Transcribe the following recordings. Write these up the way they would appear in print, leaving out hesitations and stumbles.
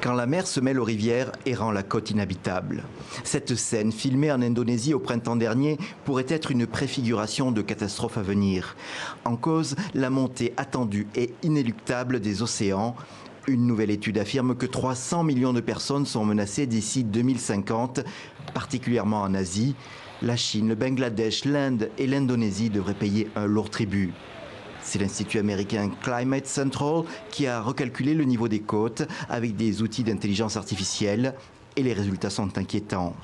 quand la mer se mêle aux rivières et rend la côte inhabitable. Cette scène, filmée en Indonésie au printemps dernier, pourrait être une préfiguration de catastrophes à venir. En cause, la montée attendue et inéluctable des océans. Une nouvelle étude affirme que 300 millions de personnes sont menacées d'ici 2050, particulièrement en Asie. La Chine, le Bangladesh, l'Inde et l'Indonésie devraient payer un lourd tribut. C'est l'Institut américain Climate Central qui a recalculé le niveau des côtes avec des outils d'intelligence artificielle et les résultats sont inquiétants.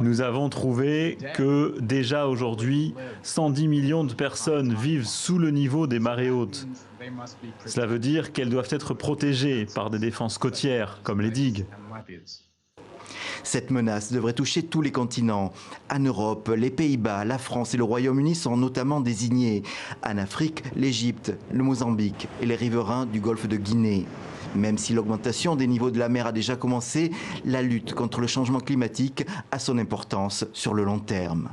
Nous avons trouvé que déjà aujourd'hui, 110 millions de personnes vivent sous le niveau des marées hautes. Cela veut dire qu'elles doivent être protégées par des défenses côtières, comme les digues. Cette menace devrait toucher tous les continents. En Europe, les Pays-Bas, la France et le Royaume-Uni sont notamment désignés. En Afrique, l'Égypte, le Mozambique et les riverains du golfe de Guinée. Même si l'augmentation des niveaux de la mer a déjà commencé, la lutte contre le changement climatique a son importance sur le long terme.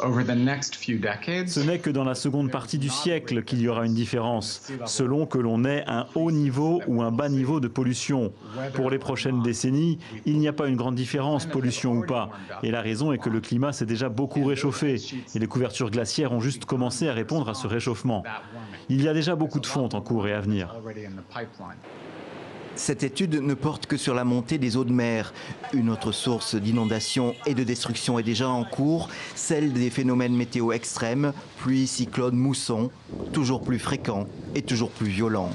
Ce n'est que dans la seconde partie du siècle qu'il y aura une différence, selon que l'on ait un haut niveau ou un bas niveau de pollution. Pour les prochaines décennies, il n'y a pas une grande différence, pollution ou pas. Et la raison est que le climat s'est déjà beaucoup réchauffé et les couvertures glaciaires ont juste commencé à répondre à ce réchauffement. Il y a déjà beaucoup de fontes en cours et à venir. Cette étude ne porte que sur la montée des eaux de mer. Une autre source d'inondation et de destruction est déjà en cours, celle des phénomènes météo extrêmes, pluie, cyclones, moussons, toujours plus fréquents et toujours plus violents.